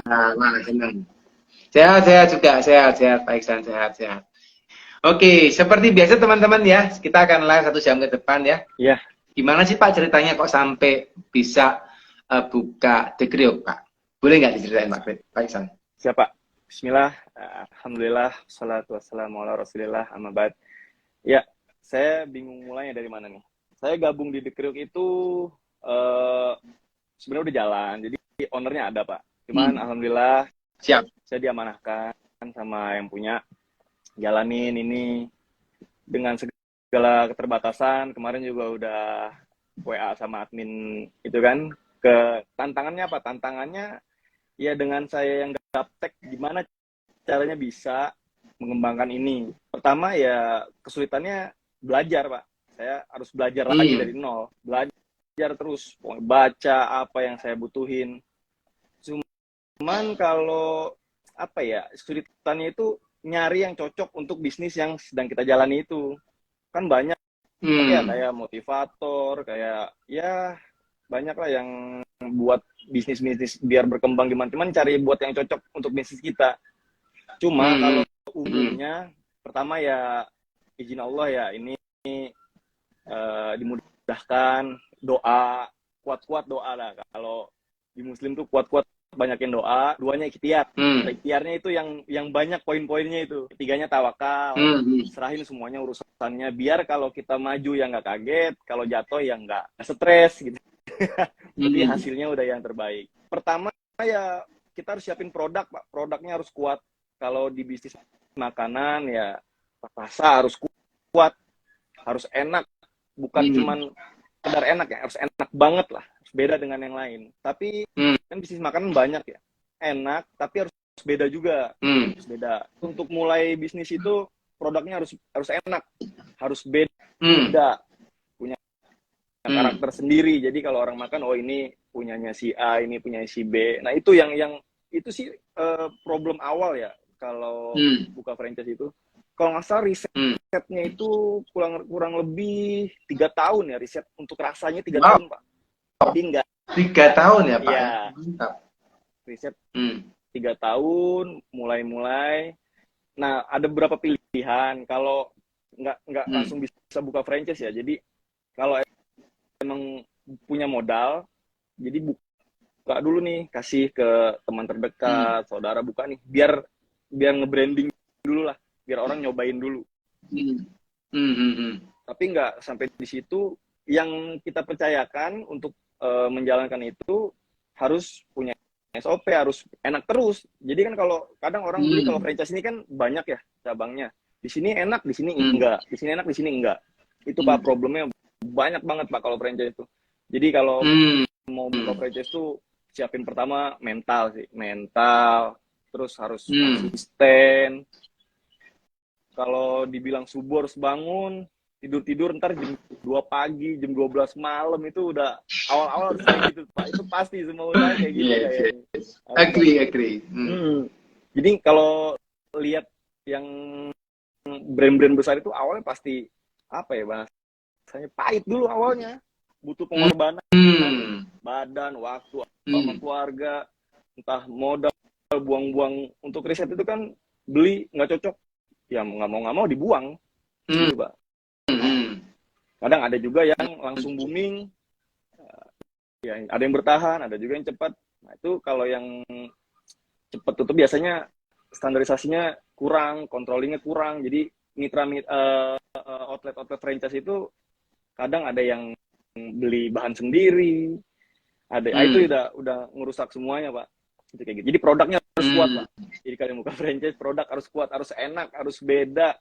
Wah, senang. Sehat-sehat juga, sehat-sehat, Pak Iksan, sehat-sehat. Oke, seperti biasa teman-teman ya, kita akan live 1 jam ke depan ya. Iya, Gimana sih Pak ceritanya kok sampai bisa buka The Kriuk, Pak? Boleh nggak diceritain Pak Iksan? siapa? Bismillah, alhamdulillah, salatu wassalamu ala rasulillah, amma ba'd. Ya, saya bingung mulainya dari mana nih. Saya gabung di The Kriuk itu eh, sebenarnya udah jalan, jadi ownernya ada Pak. Cuman alhamdulillah Siap. saya diamanahkan sama yang punya, jalanin ini dengan segala keterbatasan. Kemarin juga udah WA sama admin itu kan. Tantangannya apa? Tantangannya ya dengan saya yang gaptek, gimana caranya bisa mengembangkan ini. Pertama ya kesulitannya belajar Pak. Saya harus belajar lagi dari nol. Belajar terus, baca apa yang saya butuhin. Cuman kalau apa ya, kesulitannya itu nyari yang cocok untuk bisnis yang sedang kita jalani itu. Kan banyak ya kayak motivator, kayak ya banyak lah yang buat bisnis-bisnis biar berkembang gimana. Cuman cari buat yang cocok untuk bisnis kita. Cuma kalau umumnya pertama ya izin Allah ya, ini dimudahkan, doa, kuat-kuat doa lah. Kalau di Muslim tuh kuat-kuat banyakin doa, duanya ikhtiar. Ikhtiarnya itu yang banyak poin-poinnya itu. Ketiganya tawakal, serahin semuanya urusannya. Biar kalau kita maju ya nggak kaget, kalau jatuh ya nggak stres gitu. Jadi hasilnya udah yang terbaik. Pertama ya kita harus siapin produk, Pak. Produknya harus kuat. Kalau di bisnis makanan ya rasa harus kuat, harus enak. Bukan cuman sekedar enak ya, harus enak banget lah. Harus beda dengan yang lain. Tapi kan bisnis makanan banyak ya. Enak, tapi harus beda juga. Harus beda. Untuk mulai bisnis itu produknya harus enak, harus beda. Punya karakter sendiri. Jadi kalau orang makan, oh ini punyanya si A, ini punya si B. Nah itu yang itu sih problem awal ya kalau buka franchise itu. Kalau nggak salah risetnya itu kurang lebih 3 tahun ya, riset untuk rasanya 3 tahun Pak. Jadi enggak 3 tahun ya Pak? Ya, Mantap. riset 3 tahun, mulai. Nah ada beberapa pilihan. Kalau nggak langsung bisa buka franchise ya. Jadi kalau emang punya modal, jadi buka dulu nih, kasih ke teman terdekat, saudara, buka nih, biar nge-branding dulu lah, biar orang nyobain dulu. Tapi nggak sampai di situ. Yang kita percayakan untuk menjalankan itu harus punya SOP, harus enak terus. Jadi kan kalau kadang orang beli, kalau franchise ini kan banyak ya cabangnya. Di sini enak, di sini enggak. Di sini enak, di sini enggak. Itu Pak problemnya banyak banget Pak kalau franchise itu. Jadi kalau mau buka franchise tuh siapin pertama mental sih, terus harus konsisten. Kalau dibilang subuh harus bangun, tidur ntar jam 2 pagi, jam 12 malam, itu udah awal-awal harus kayak gitu Pak. Itu pasti semua usaha kayak gitu kayaknya. Agree. Jadi kalau lihat yang brand-brand besar itu awalnya pasti apa ya bahasanya, pahit dulu awalnya, butuh pengorbanan, badan, waktu, sama keluarga, entah modal, buang-buang untuk riset itu kan, beli nggak cocok ya nggak mau dibuang gitu Pak. Kadang ada juga yang langsung booming, ya ada yang bertahan, ada juga yang cepat. Nah itu kalau yang cepat tutup biasanya standarisasinya kurang, controllingnya kurang. Jadi outlet franchise itu kadang ada yang beli bahan sendiri, itu udah ngerusak semuanya Pak. Itu kayak gitu. Jadi produknya harus kuat Pak. Jadi kalian buka franchise, produk harus kuat, harus enak, harus beda,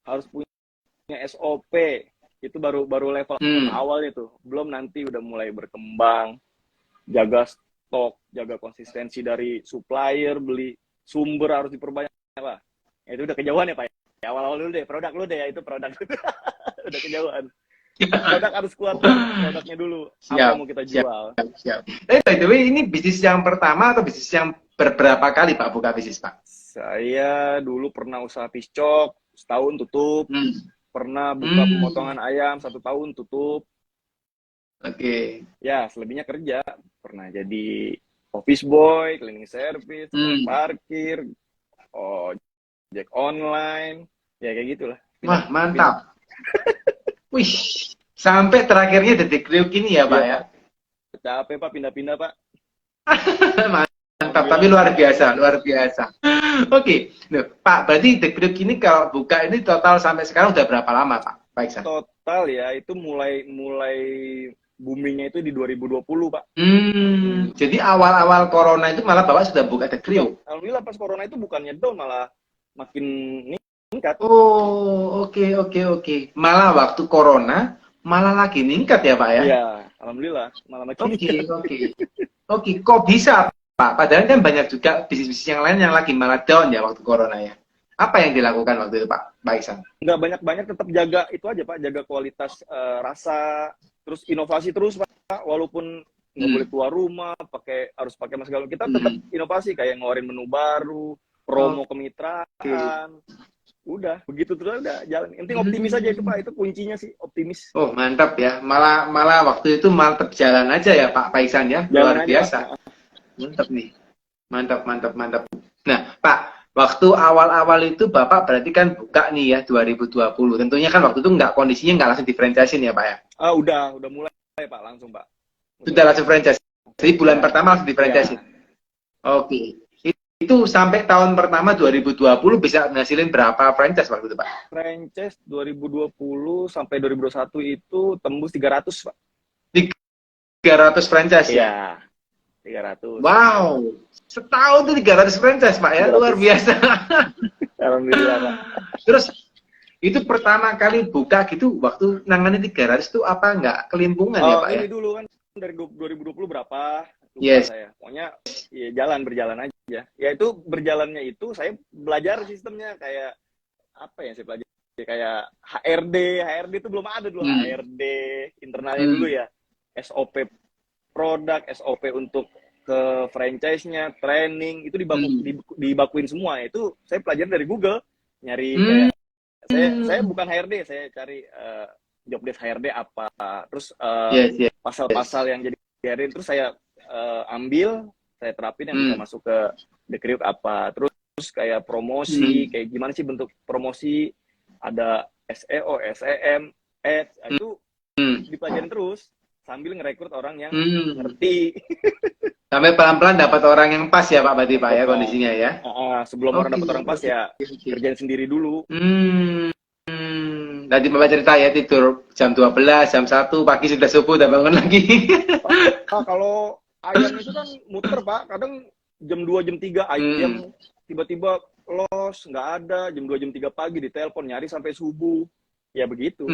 harus punya SOP. Itu baru level awalnya tuh. Belum nanti udah mulai berkembang, jaga stok, jaga konsistensi dari supplier, beli sumber harus diperbanyak Pak. Ya, itu udah kejauhan ya Pak. Ya, awal-awal dulu deh, produk lu deh ya, itu produk. Udah kejauhan. Produk harus kuat, produknya dulu. Apa yang mau kita jual. Siap. By the way, ini bisnis yang pertama atau bisnis yang berapa kali Pak buka bisnis Pak? Saya dulu pernah usaha piscok, setahun tutup. Pernah buka pemotongan ayam, 1 tahun, tutup. Oke. Ya, selebihnya kerja. Pernah jadi office boy, cleaning service, Hmm. parkir, ojek online, ya kayak gitulah. Wah, mantap. Wih, sampai terakhirnya Detik Kriuk ini ya, Pak Iya, ya. capek Pak, pindah-pindah Pak. Mantap, tapi Alhamdulillah. luar biasa, luar biasa. Oke, Loh, Pak, berarti The Kriuk ini kalau buka ini total sampai sekarang udah berapa lama, Pak? Pak Iksan? Total ya, itu mulai boomingnya itu di 2020 Pak. Jadi awal-awal corona itu malah Bapak sudah buka The Kriuk? Alhamdulillah pas corona itu bukannya down, malah makin meningkat. Oh, oke. Malah waktu corona malah lagi meningkat ya, Pak ya? Iya, alhamdulillah malah makin meningkat. Oke. Kok bisa, Pak? Padahal kan banyak juga bisnis-bisnis yang lain yang lagi malah down ya waktu corona ya. Apa yang dilakukan waktu itu, Pak Iksan? Nggak banyak-banyak, tetap jaga itu aja Pak, jaga kualitas rasa, terus inovasi terus Pak, walaupun nggak boleh keluar rumah, harus pakai masker, kita tetap inovasi kayak ngeluarin menu baru, promo kemitraan. Udah, begitu terus udah jalan. Yang penting optimis aja itu Pak, itu kuncinya sih, optimis. Oh, mantap ya. Malah waktu itu malah jalan aja ya Pak Iksan ya. Luar biasa. Mantap nih. Mantap. Nah, Pak, waktu awal-awal itu Bapak berarti kan buka nih ya 2020. Tentunya kan waktu itu kondisinya nggak langsung di franchise ya Pak ya? Udah mulai Pak, langsung Pak. Sudah langsung franchise. Jadi bulan pertama langsung di franchise. Ya. Oke. Itu sampai tahun pertama 2020 bisa ngasilin berapa franchise waktu itu, Pak? Franchise 2020 sampai 2021 itu tembus 300, Pak. 300 franchise ya? Iya, 300. Wow. Setahun tuh 300 franchise, Pak ya. 300. Luar biasa. Alhamdulillah, Pak. Terus itu pertama kali buka gitu waktu nangani 300 itu apa enggak kelimpungan ya, Pak ya? Ini dulu kan dari 2020 berapa? Yes. Saya. Pokoknya ya berjalan aja. Ya itu berjalannya itu saya belajar sistemnya kayak apa ya, saya pelajari kayak HRD itu belum ada dulu. HRD internalnya dulu ya. SOP produk, SOP untuk ke franchise-nya, training itu dibakuin semua. Itu saya pelajari dari Google, nyari kayak saya bukan HRD, saya cari job desk HRD apa, terus pasal-pasal yang jadi HRD terus saya ambil, saya terapin yang bisa masuk ke The Kriuk apa, terus kayak promosi, kayak gimana sih bentuk promosi, ada SEO, SEM, ads, itu dipelajarin terus sambil ngerekrut orang yang ngerti. Sampai pelan-pelan dapat orang yang pas ya Pak berarti Pak ya kondisinya ya. Sebelum orang dapat orang pas ya kerjain sendiri dulu. Tadi Bapak cerita ya tidur jam 12, jam 1 pagi sudah subuh udah bangun lagi. Pak, kalau ayam itu kan muter Pak, kadang jam 2, jam 3 ayam tiba-tiba los, nggak ada, jam 2, jam 3 pagi ditelepon nyari sampai subuh. Ya begitu.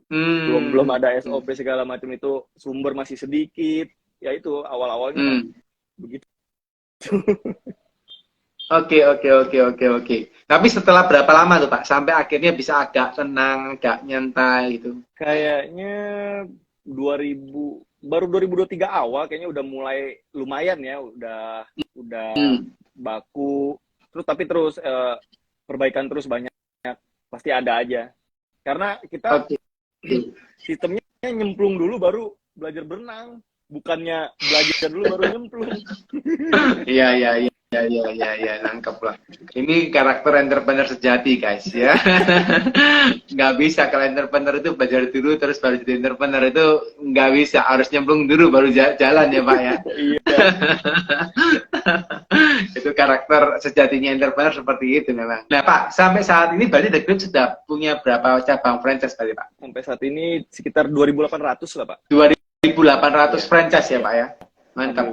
Belum ada SOP segala macam, itu sumber masih sedikit. Ya itu awal-awalnya begitu. Oke. Tapi setelah berapa lama tuh Pak sampai akhirnya bisa agak tenang, agak nyantai gitu? Kayaknya baru 2023 awal kayaknya udah mulai lumayan ya, udah baku. Terus perbaikan terus banyak, pasti ada aja. Karena kita sistemnya nyemplung dulu baru belajar berenang, bukannya belajar dulu baru nyemplung. Iya, nangkep lah. Ini karakter entrepreneur sejati guys ya. Nggak bisa kalau entrepreneur itu belajar dulu terus baru jadi entrepreneur, itu nggak bisa, harus nyemplung dulu baru jalan ya Pak ya. Iya. Itu karakter sejatinya entrepreneur seperti itu memang. Nah Pak, sampai saat ini berarti The Kriuk sudah punya berapa cabang franchise berarti Pak? Sampai saat ini sekitar 2.800 lah Pak. 2.800 franchise ya Pak ya. Mantap.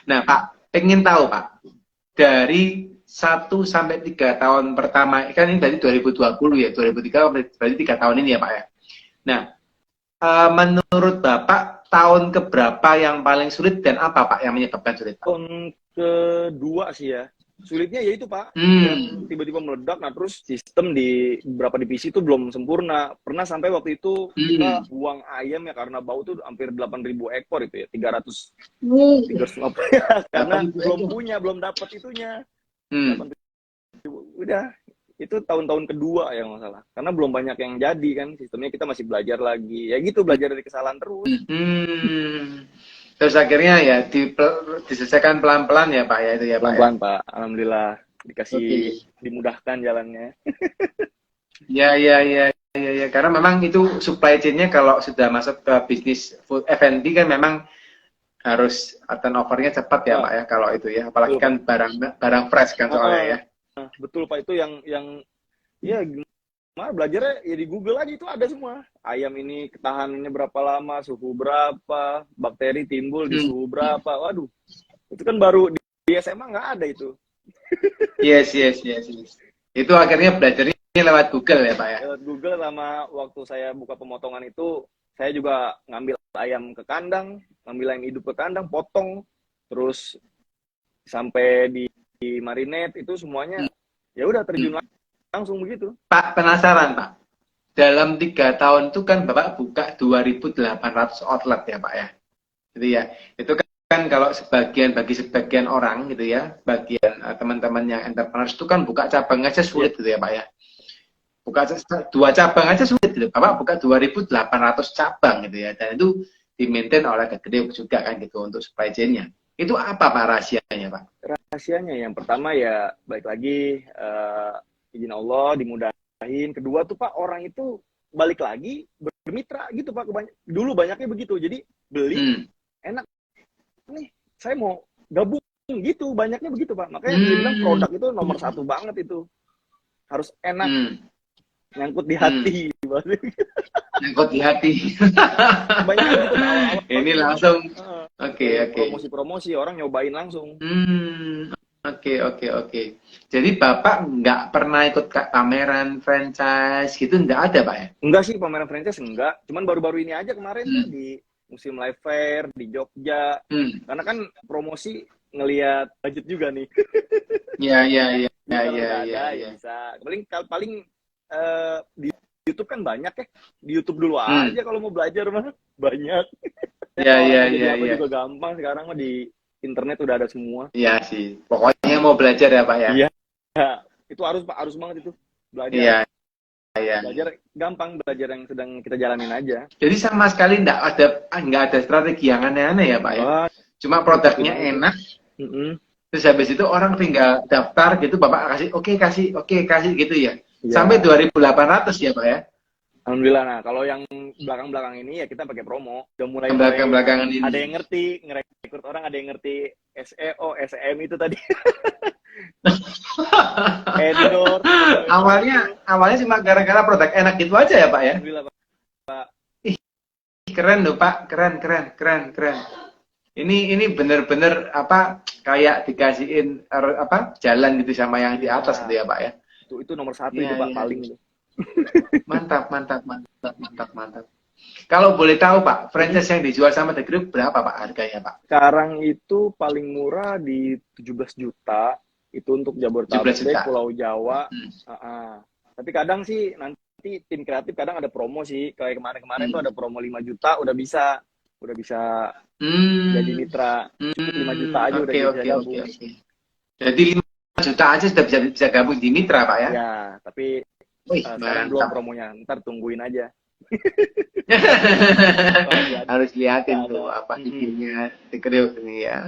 Nah Pak, pengen tahu Pak, dari 1 sampai 3 tahun pertama, kan ini berarti 2020 ya, 2003 berarti 3 tahun ini ya Pak ya. Nah, menurut Bapak, tahun keberapa yang paling sulit dan apa Pak yang menyebabkan sulit? Tahun kedua sih ya. Sulitnya ya itu Pak, yang tiba-tiba meledak. Nah terus sistem di beberapa divisi itu belum sempurna. Pernah sampai waktu itu kita buang ayam ya karena bau tuh hampir 8.000 ekor itu ya, 350 karena belum dapat itunya. Udah, itu tahun-tahun kedua ya nggak salah. Karena belum banyak yang jadi kan, sistemnya kita masih belajar lagi. Ya gitu, belajar dari kesalahan terus. Terus akhirnya ya diselesaikan pelan-pelan ya Pak ya itu ya Pak. Pelan-pelan Pak, alhamdulillah dikasih Oke. dimudahkan jalannya. Ya, karena memang itu supply chain-nya kalau sudah masuk ke bisnis food F&B kan memang harus turnover-nya cepat ya Pak ya kalau itu ya, apalagi Betul, kan barang fresh kan soalnya ya. Betul Pak, itu yang ya gimana belajarnya ya di Google aja itu ada semua. Ayam ini ketahanannya berapa lama, suhu berapa, bakteri timbul di suhu berapa. Waduh, itu kan baru di SMA nggak ada itu. Yes. Itu akhirnya belajarnya lewat Google ya Pak ya. Lewat Google, sama waktu saya buka pemotongan itu saya juga ngambil ayam ke kandang, ngambil ayam hidup ke kandang, potong, terus sampai di marinate itu semuanya ya udah terjun langsung begitu. Pak, penasaran Pak. Dalam 3 tahun itu kan Bapak buka 2.800 outlet ya Pak ya. Gitu ya. Itu kan kalau bagi sebagian orang gitu ya, bagian teman-teman yang entrepreneurs itu kan buka cabang aja sulit gitu ya Pak ya. Buka 2 cabang aja sulit gitu. Bapak buka 2.800 cabang gitu ya. Dan itu di-maintain oleh gede juga kan gitu untuk supply chain-nya. Itu apa Pak rahasianya Pak? Rahasianya yang pertama ya balik lagi izin Allah dimudahin. Kedua tuh Pak, orang itu balik lagi bermitra gitu Pak. Dulu banyaknya begitu. Jadi beli enak nih, saya mau gabung gitu, banyaknya begitu Pak. Makanya dia bilang produk itu nomor 1 banget itu. Harus enak. Nyangkut di hati. Nyangkut di hati. Banyak gitu awal-awal. Ini langsung Oke. Promosi-promosi orang nyobain langsung. Oke. Jadi Bapak nggak pernah ikut pameran franchise gitu, nggak ada Pak ya? Enggak sih, pameran franchise enggak. Cuman baru-baru ini aja kemarin di musim live fair di Jogja. Karena kan promosi ngelihat budget juga nih. Iya. Bisa. Paling di YouTube kan banyak ya. Di YouTube dulu aja kalau mau belajar mah banyak. Iya. Juga gampang sekarang mah di internet udah ada semua. Iya sih. Pokoknya mau belajar ya Pak ya. Iya. Itu harus banget itu belajar. Iya. Belajar gampang, belajar yang sedang kita jalanin aja. Jadi sama sekali nggak ada strategi yang aneh-aneh ya Pak ya. Cuma produknya enak. Terus habis itu orang tinggal daftar gitu, Bapak kasih gitu ya. Sampai 2.800 ya Pak ya. Alhamdulillah. Nah, kalau yang belakang-belakang ini ya kita pakai promo. Udah mulai belakang-belakangan ini. Ada yang ngerti, ngerekrut orang, ada yang ngerti SEO, SEM itu tadi. Endorse. Awalnya cuma gara-gara produk enak gitu aja ya Pak ya. Alhamdulillah Pak. Ih, keren loh Pak, keren. Ini bener-bener kayak dikasihin jalan gitu sama yang di atas gitu ya Pak ya. Itu nomor 1 itu Pak paling itu. Mantap. Kalau boleh tahu Pak, franchise yang dijual sama The Group berapa Pak harganya Pak? Sekarang itu paling murah di 17 juta. Itu untuk Jabodetabek, Pulau Jawa. Tapi kadang sih nanti tim kreatif kadang ada promo sih. Kayak kemarin tuh ada promo 5 juta udah bisa jadi mitra. Cukup 5 juta aja udah bisa gabung. Okay. Jadi 5 juta aja sudah bisa gabung di mitra Pak ya? Ya, tapi sekarang belum promonya. Ntar tungguin aja. Harus liatin tuh apa isinya The Group ini ya.